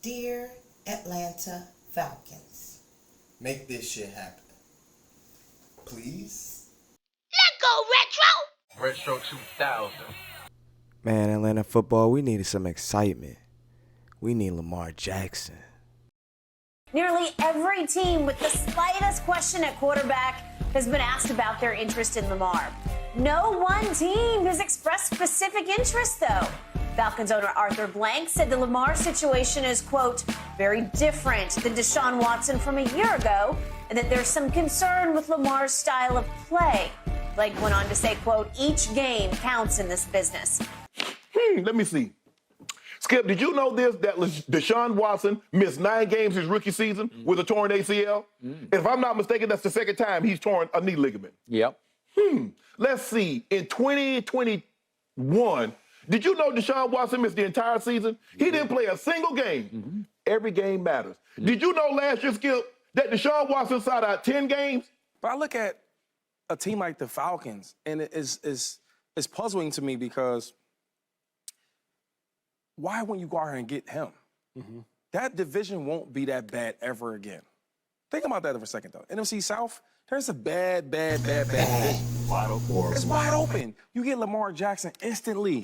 Dear Atlanta Falcons, make this shit happen. Please? Let go, Retro! Retro 2000. Man, Atlanta football, we needed some excitement. We need Lamar Jackson. Nearly every team with the slightest question at quarterback has been asked about their interest in Lamar. No one team has expressed specific interest, though. Falcons owner Arthur Blank said the Lamar situation is, quote, very different than Deshaun Watson from a year ago, and that there's some concern with Lamar's style of play. Blank went on to say, quote, each game counts in this business. Let me see. Skip, did you know this, that Deshaun Watson missed 9 games his rookie season with a torn ACL? If I'm not mistaken, that's the second time he's torn a knee ligament. Yep. Let's see. In 2021, did you know Deshaun Watson missed the entire season? He didn't play a single game. Every game matters. Did you know last year, Skip, that Deshaun Watson sat out 10 games? But I look at a team like the Falcons, and it's puzzling to me because why wouldn't you go out here and get him? That division won't be that bad ever again. Think about that for a second, though. NFC South, there's a bad division. Wide open. It's wide open. You get Lamar Jackson instantly.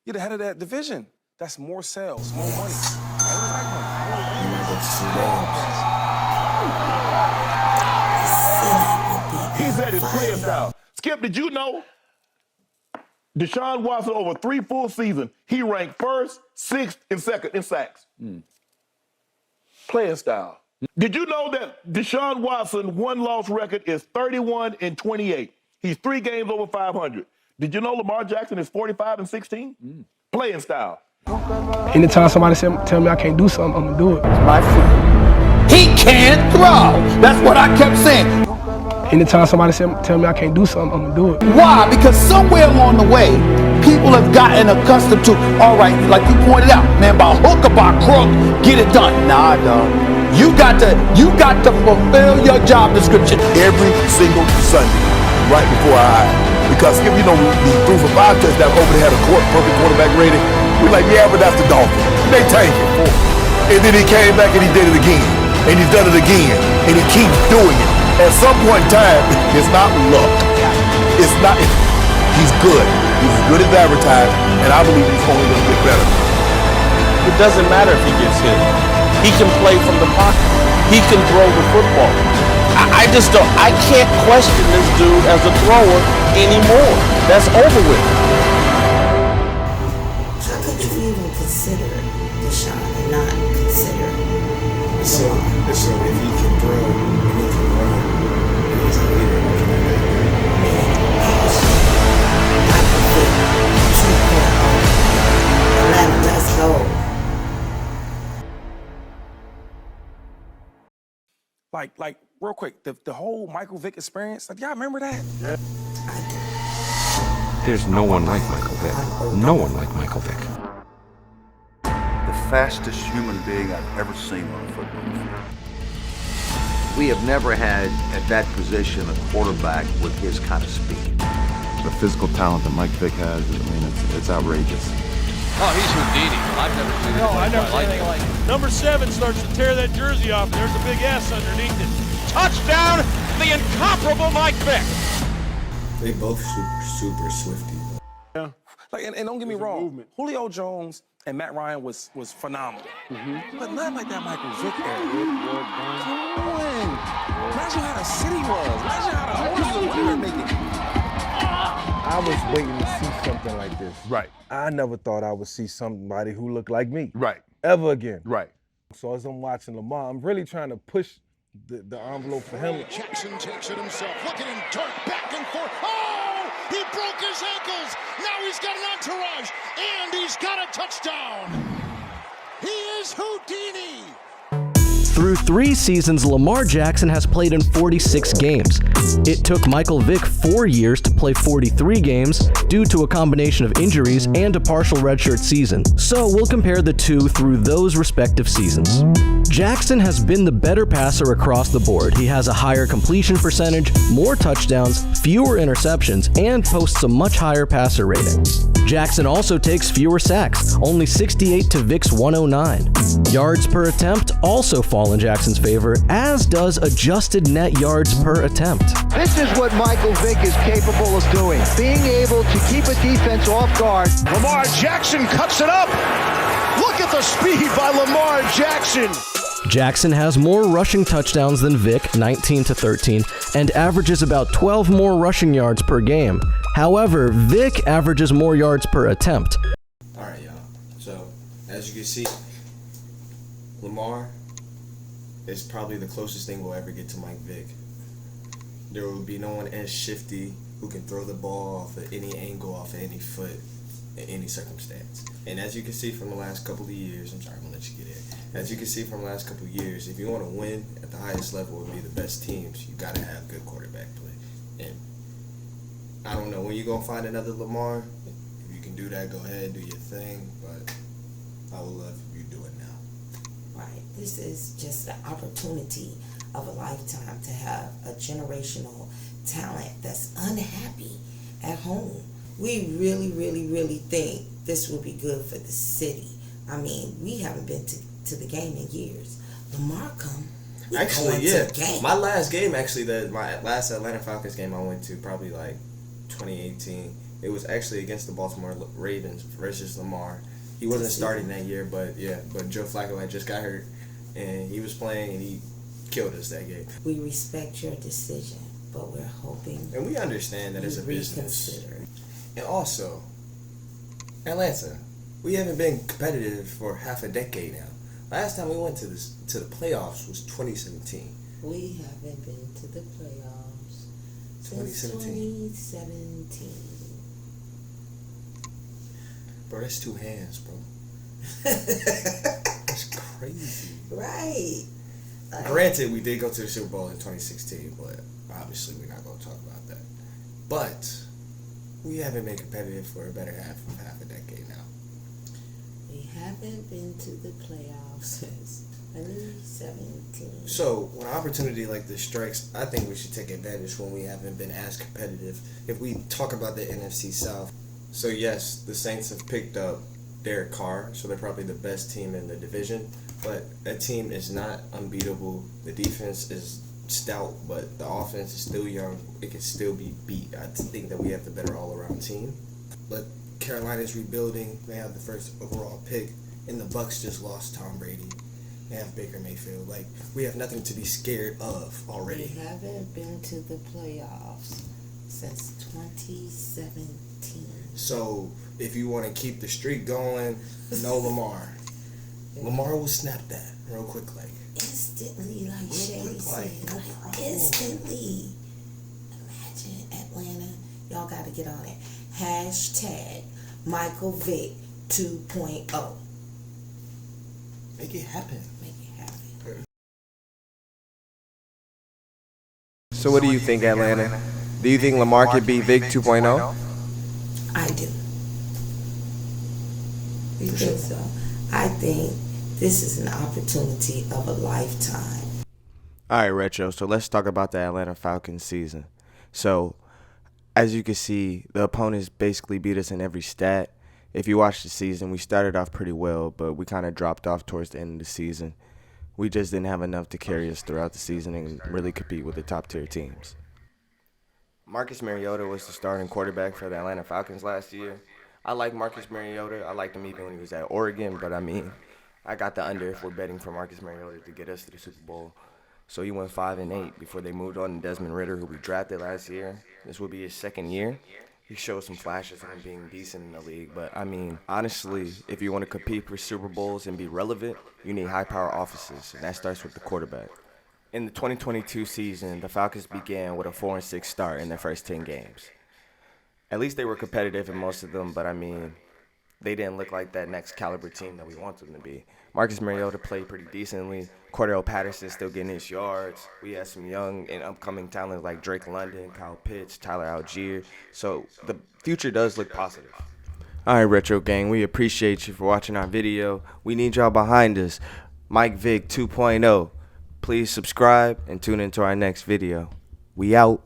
You're the head of that division. That's more sales, more money. He's at his playing style. Skip, did you know Deshaun Watson over 3 full seasons, he ranked first, 6th, and 2nd in sacks? Playing style. Did you know that Deshaun Watson one-loss record is 31-28? He's 3 games over 500. Did you know Lamar Jackson is 45-16? Playing style. Anytime somebody tell me I can't do something, I'm gonna do it. My foot. He can't throw. That's what I kept saying. Anytime somebody tell me I can't do something, I'm gonna do it. Why? Because somewhere along the way, people have gotten accustomed to, all right, like you pointed out, man, by hook or by crook, get it done. Nah, dog. You got to fulfill your job description Every single Sunday, right before our eyes. Because, Skip, you know, we threw for 5 touchdowns, over there had a perfect quarterback rating. We're like, yeah, but that's the Dolphins. They tank it. And then he came back and he did it again. And he's done it again. And he keeps doing it. At some point in time, it's not luck. It's not. He's good. He's as good as advertised, and I believe he's only going to get better. It doesn't matter if he gets hit. He can play from the pocket. He can throw the football. I just don't. I can't question this dude as a thrower anymore. That's over with. how could you even consider Deshaun and not consider Lamar? So if he can throw and he can run, and he's a leader, what can he make? Atlanta, let's go. Like, real quick, the whole Michael Vick experience, like, y'all remember that? Yeah. There's no one like Michael Vick. No one like Michael Vick. The fastest human being I've ever seen on a football field. We have never had, at that position, a quarterback with his kind of speed. The physical talent that Mike Vick has, it's outrageous. Oh, he's Houdini. I've never seen anything like it. Number 7 starts to tear that jersey off. There's a big S underneath it. Touchdown, the incomparable Mike Vick. They both super swifty. Yeah. Like, and don't get me wrong, Julio Jones and Matt Ryan was phenomenal. But not like that Michael Vick era. Come on. Imagine how the city was. Imagine how the owners were making. I was waiting to see something like this. Right. I never thought I would see somebody who looked like me. Right. Ever again. Right. So as I'm watching Lamar, I'm really trying to push the envelope for him. Jackson takes it himself. Look at him dart back and forth. Oh! He broke his ankles. Now he's got an entourage. And he's got a touchdown. He is Houdini. Through 3 seasons, Lamar Jackson has played in 46 games. It took Michael Vick 4 years to play 43 games due to a combination of injuries and a partial redshirt season. So we'll compare the two through those respective seasons. Jackson has been the better passer across the board. He has a higher completion percentage, more touchdowns, fewer interceptions, and posts a much higher passer rating. Jackson also takes fewer sacks, only 68 to Vick's 109. Yards per attempt also fall in Jackson's favor, as does adjusted net yards per attempt. This is what Michael Vick is capable of doing, being able to keep a defense off guard. Lamar Jackson cuts it up. Look at the speed by Lamar Jackson. Jackson has more rushing touchdowns than Vick, 19 to 13, and averages about 12 more rushing yards per game. However, Vick averages more yards per attempt. All right, y'all. So, as you can see, Lamar is probably the closest thing we'll ever get to Mike Vick. There will be no one as shifty who can throw the ball off of any angle, off of any foot, in any circumstance. And as you can see from the last couple of years, I'm sorry, I'm gonna let you get in. As you can see from the last couple of years, if you want to win at the highest level and be the best teams, you gotta have good quarterback play. And I don't know when you're gonna find another Lamar. If you can do that, go ahead, do your thing. But I would love if you do it now. Right. This is just the opportunity of a lifetime to have a generational talent that's unhappy at home. We really, really, really think this will be good for the city. I mean, we haven't been to the game in years. Lamar come. Actually, yeah. My last game, my last Atlanta Falcons game I went to, probably like 2018. It was actually against the Baltimore Ravens versus Lamar. He wasn't starting that year, but Joe Flacco had just got hurt, and he was playing, and he killed us that game. We respect your decision, but we're hoping. And we understand that it's a business. And also, Atlanta, we haven't been competitive for half a decade now. Last time we went to the playoffs was 2017. We haven't been to the playoffs since 2017. Bro, that's 2 hands, bro. That's crazy. Right. Granted, we did go to the Super Bowl in 2016, but obviously we're not going to talk about that. But we haven't been competitive for a better half a decade now. We haven't been to the playoffs since 2017. So when an opportunity like this strikes, I think we should take advantage when we haven't been as competitive. If we talk about the NFC South, so yes, the Saints have picked up Derek Carr, so they're probably the best team in the division. But that team is not unbeatable. The defense is stout, but the offense is still young. It can still be beat. I think that we have the better all-around team. But Carolina's rebuilding. They have the first overall pick, and the Bucs just lost Tom Brady. They have Baker Mayfield. Like, we have nothing to be scared of already. We haven't been to the playoffs since 2017. So if you want to keep the streak going, no Lamar. Lamar will snap that real quick, like instantly, like Shady said, like instantly. Imagine Atlanta, y'all got to get on it. Hashtag Michael Vick 2.0. Make it happen. Make it happen. So what do you think, Atlanta? Do you think Lamar could beat Vick 2.0? I do. Because I think this is an opportunity of a lifetime. All right, Retro. So let's talk about the Atlanta Falcons season. So, as you can see, the opponents basically beat us in every stat. If you watch the season, we started off pretty well, but we kind of dropped off towards the end of the season. We just didn't have enough to carry us throughout the season and really compete with the top-tier teams. Marcus Mariota was the starting quarterback for the Atlanta Falcons last year. I like Marcus Mariota. I liked him even when he was at Oregon, but I mean, I got the under if we're betting for Marcus Mariota to get us to the Super Bowl. So he went 5-8 before they moved on to Desmond Ridder, who we drafted last year. This will be his second year. He showed some flashes of him being decent in the league, but I mean, honestly, if you want to compete for Super Bowls and be relevant, you need high-power offenses, and that starts with the quarterback. In the 2022 season, the Falcons began with a 4-6 start in their first 10 games. At least they were competitive in most of them, but I mean, they didn't look like that next caliber team that we want them to be. Marcus Mariota played pretty decently. Cordell Patterson still getting his yards. We had some young and upcoming talent like Drake London, Kyle Pitts, Tyler Algier. So the future does look positive. All right, Retro Gang, we appreciate you for watching our video. We need y'all behind us. Mike Vick 2.0. Please subscribe and tune into our next video. We out.